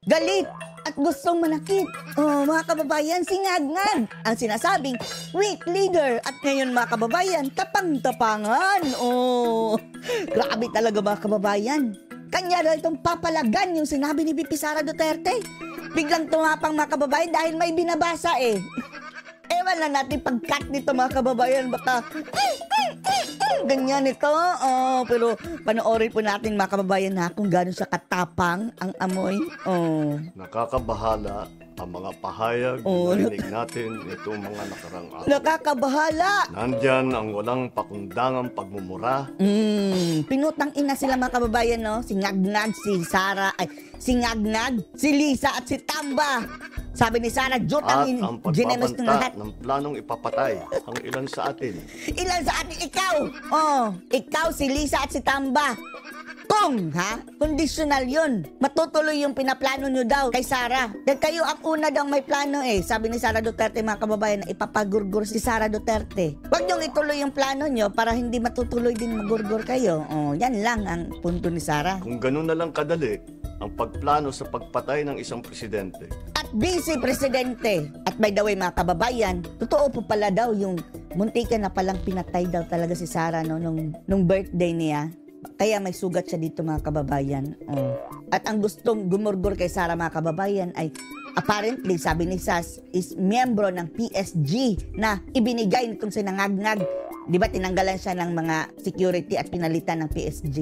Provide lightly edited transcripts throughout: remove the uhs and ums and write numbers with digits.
galit at gustong manakit. Oh, mga kababayan, singag-ngag ang sinasabing weak leader. At ngayon mga kababayan, tapang-tapangan. Oh, grabe talaga mga kababayan. Kanya daw itong papalagan yung sinabi ni VP Sara Duterte. Biglang tumapang mga kababayan dahil may binabasa eh. Ewan na natin pag-cut nito mga kababayan. Baka ganyan ito. Oh, pero panoorin po natin mga kababayan na kung gano'n siya katapang ang amoy. Oh. Nakakabahala ang mga pahayag na narinig natin itong mga nakarang araw. Nakakabahala. Nandyan ang walang pakundangang pagmumura. Pinutang ina sila mga kababayan, no? Si Ngag-Ngag, si Sara, ay, si Ngag-Ngag, si Lisa at si Tamba. Sabi ni Sara, At ang ginemes ng lahat. pagbabanta ng planong ipapatay ang ilan sa atin. Ilan sa atin ikaw? Oh, ikaw, si Lisa at si Tamba. Kung, conditional yun. Matutuloy yung pinaplano nyo daw kay Sara. Dahil kayo ang una daw may plano eh. Sabi ni Sara Duterte mga kababayan na ipapagurgur si Sara Duterte. Huwag nyong ituloy yung plano nyo para hindi matutuloy din magurgur kayo. Oh, yan lang ang punto ni Sara. Kung ganun na lang kadali ang pagplano sa pagpatay ng isang presidente. At vice presidente. At by the way mga kababayan, totoo po pala daw yung muntikan na palang pinatay daw talaga si Sara no, nung birthday niya. Kaya may sugat siya dito mga kababayan. Oh. At ang gustong gumurgur kay Sara mga kababayan ay apparently, sabi ni Sas, is miyembro ng PSG na ibinigay nitong sinangag-ngag. Di ba tinanggalan siya ng mga security at pinalitan ng PSG?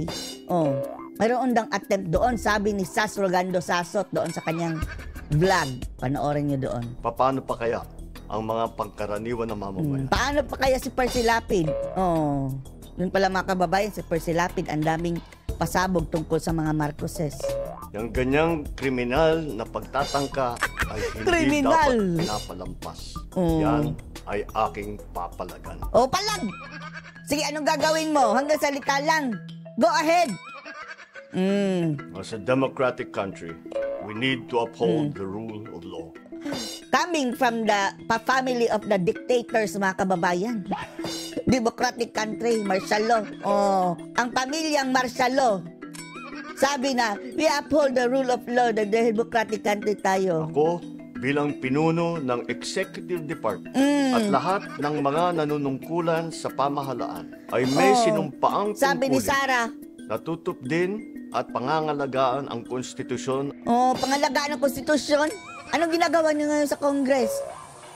Oh. Mayroon dang attempt doon, sabi ni Sas Rogando Sasot doon sa kanyang vlog. Panoorin niyo doon. Paano pa kaya ang mga pangkaraniwan na mamamayan? Paano pa kaya si Percy Lapid? Oh. Yun pala mga kababayan, si Percy Lapid, ang daming pasabog tungkol sa mga Marcoses. Yung ganyang kriminal na pagtatangka ay hindi dapat pinapalampas. Yan ay aking papalagan. O, palag! Sige, anong gagawin mo? Hanggang salita lang. Go ahead! As a democratic country, we need to uphold the rule of law. Coming from the family of the dictators, mga kababayan. Democratic country, martial law. Oh, ang pamilyang martial law. Sabi na, we uphold the rule of law, the democratic country tayo. Ako, bilang pinuno ng executive department at lahat ng mga nanunungkulan sa pamahalaan ay may sinumpaang sabi ni Sara, natutup din at pangangalagaan ang konstitusyon. Oh, pangalagaan ng konstitusyon? Anong ginagawa niyo ngayon sa Congress?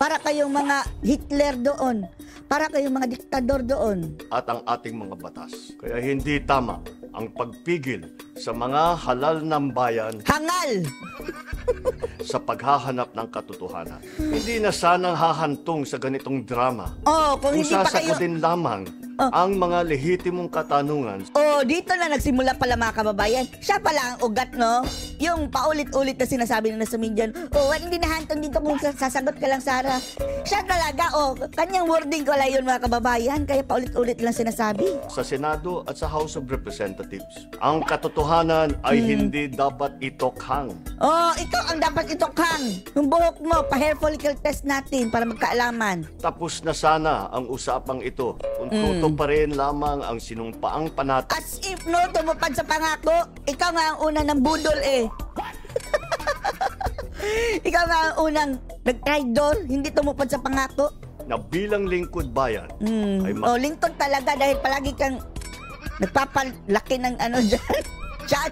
Para kayong mga Hitler doon. Para kayong mga diktador doon. At ang ating mga batas. Kaya hindi tama ang pagpigil sa mga halal ng bayan. Hangal! Sa paghahanap ng katotohanan. Hindi na sanang hahantong sa ganitong drama. Oh, kung hindi pa kayo... sasagutin lamang ang mga lehitimong katanungan. Oh, dito na nagsimula pala mga kababayan. Siya pala ang ugat, no? Yung paulit-ulit na sinasabi na sa media. Oh, hindi nahantong dito kung sasagot ka lang, Sara. Siya talaga, kanyang wording ko lang yun mga kababayan. Kaya paulit-ulit lang sinasabi. Sa Senado at sa House of Representatives, ang katotohanan ay hindi dapat itokhang. Oh, ikaw ang dapat itokhang. Yung buhok mo, pa-hair follicle test natin para magkaalaman. Tapos na sana ang usapang ito kung tuto pa rin lamang ang sinumpaang panata. As if no, tumupad sa pangako. Ikaw nga ang unang ng budol eh. Ikaw nga ang unang nag-traitor, hindi tumupad sa pangako. Na bilang lingkod bayan ay lingkod talaga dahil palagi kang nagpapalaki ng dyan. Chat.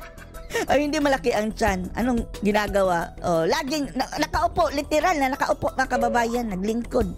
Ay, hindi malaki ang tiyan. Anong ginagawa? Laging nakaupo, literal na nakaupo mga kababayan, naglingkod.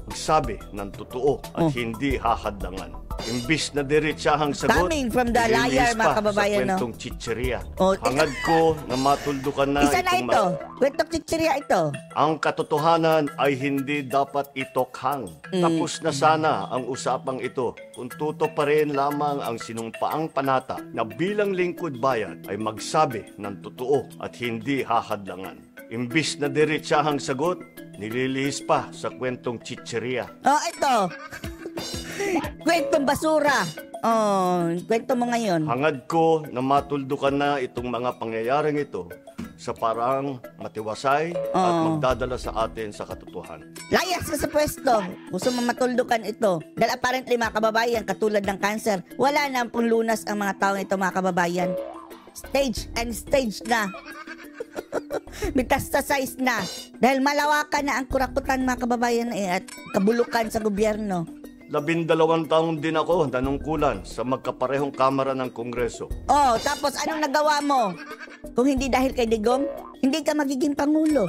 Magsabi ng totoo at hindi hahadlangan. Imbis na diretsahang sagot, coming from the liar, mga kababayan, sa kwentong chicheria. Oh, Hangad ko na matuldukan na isa na ito. Kwentong chicheria ito. Ang katotohanan ay hindi dapat itokhang. Tapos na sana ang usapang ito kung tuto pa rin lamang ang sinumpaang panata na bilang lingkod bayan ay magsabi ng totoo at hindi hahadlangan. Imbis na diretsahang sagot, nililihis pa sa kwentong chicheria. Oh, ito. Kwentong basura. Oh, kwento mo ngayon. Hangad ko na matuldukan na itong mga pangyayaring ito sa parang matiwasay at magdadala sa atin sa katotohanan. Layas ka sa pwesto. Gusto mo matuldukan ito. Dahil apparently mga kababayan, katulad ng cancer, wala na pong lunas ang mga taong ito mga kababayan. Stage and stage na. metastasize na. Dahil malawakan na ang kurakutan mga kababayan at kabulukan sa gobyerno. 12 taon din ako nanungkulan sa magkaparehong kamara ng Kongreso. Oh, tapos anong nagawa mo? Kung hindi dahil kay Digong, hindi ka magiging pangulo.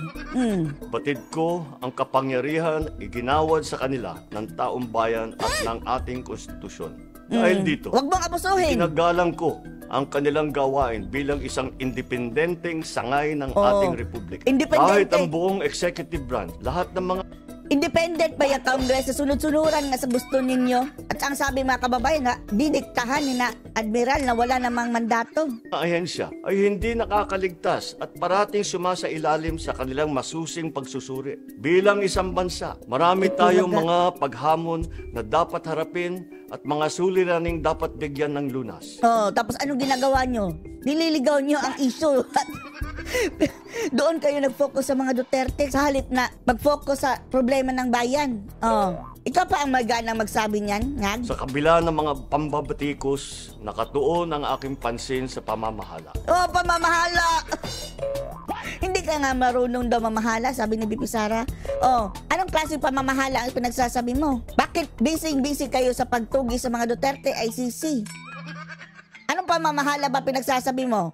Batid ko ang kapangyarihan iginawad sa kanila ng taong bayan at ng ating konstitusyon. Dahil dito, Huwag mong abusuhin. ginagalang ko ang kanilang gawain bilang isang independenteng sangay ng ating republika. Independente. Kahit ang buong executive branch, lahat ng mga Independent ba yung Congress? Sunod-sunuran nga sa gusto ninyo? At ang sabi mga kababayan, didiktahan ni na Admiral na wala namang mandato. ahensya ay hindi nakakaligtas at parating sumasailalim sa kanilang masusing pagsusuri. Bilang isang bansa, marami tayong mga paghamon na dapat harapin at mga suliraning dapat bigyan ng lunas. Oh, tapos anong ginagawa nyo? Nililigaw nyo ang issue. Doon kayo nag-focus sa mga Duterte sa halip na mag-focus sa problema ng bayan. Oh, ikaw pa ang maganang magsabi niyan, Ngag? Sa kabila ng mga pambabatikos, nakatuon ang aking pansin sa pamamahala. Oh, pamamahala! Hindi ka nga marunong daw mamahala, sabi ni BP Sara. Oh, anong klase pamamahala ang pinagsasabi mo? Bakit busy kayo sa pagtugi sa mga Duterte ICC? Anong pamamahala ba pinagsasabi mo?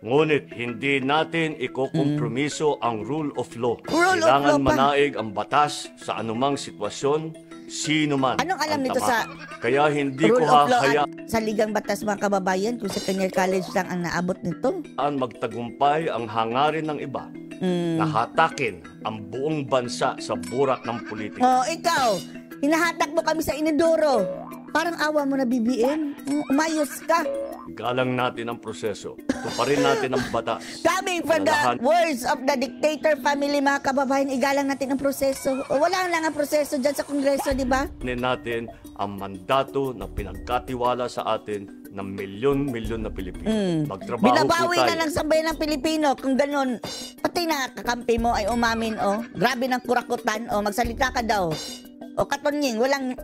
Ngunit hindi natin ikokompromiso ang rule of law. Rule of Kailangan law pa. manaig ang batas sa anumang sitwasyon, sino man Anong alam ang nito tama. sa Kaya hindi ko Rule of law hahayaan at sa Ligang Batas mga kababayan kung sa Kanyar College lang ang naabot nito? magtagumpay ang hangarin ng iba na hatakin ang buong bansa sa burak ng politika. Oh, ikaw, hinahatak mo kami sa inidoro. Parang awa mo na BBM. Umayos ka. Galang natin ang proseso. Tuparin natin ang batas. Coming from the words of the dictator family, mga kababayan, igalang natin ang proseso. O, wala lang ang proseso dyan sa Kongreso, di ba? Natin ang mandato na pinagkatiwala sa atin ng milyon-milyon na Pilipino. Magtrabaho Binabawi po tayo. na ng sambayan ng Pilipino. Kung ganun, pati na kakampi mo ay umamin, oh. Grabe ng kurakutan, oh. Magsalita ka daw. O, Katonying, walang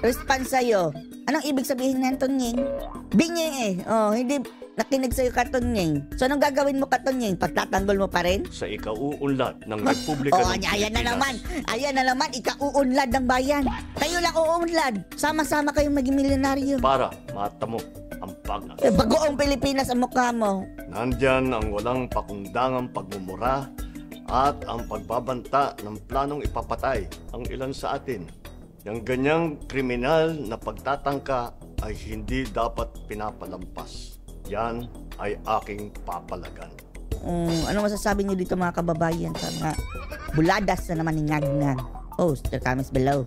response sa'yo. Anong ibig sabihin ng Tonying? Binyeng eh. Oh, hindi nakinig sa'yo Katonying. So, anong gagawin mo Katonying? Pagtatanggol mo pa rin? Sa ikauunlad ng Republika Oh, ng ayan na Pilipinas. naman. Ayan na naman, ikauunlad ng bayan. Kayo lang uunlad. Sama-sama kayong maging milyonaryo. Para matamo ang pag Bagoong Pilipinas ang mukha mo. Nandyan ang walang pakundangang pagmumura at ang pagbabanta ng planong ipapatay ang ilan sa atin. Yung ganyang kriminal na pagtatangka ay hindi dapat pinapalampas. Yan ay aking papalagan. Ano masasabi niyo dito mga kababayan sa mga buladas na naman ni Ngag-Ngag? Post your comments below.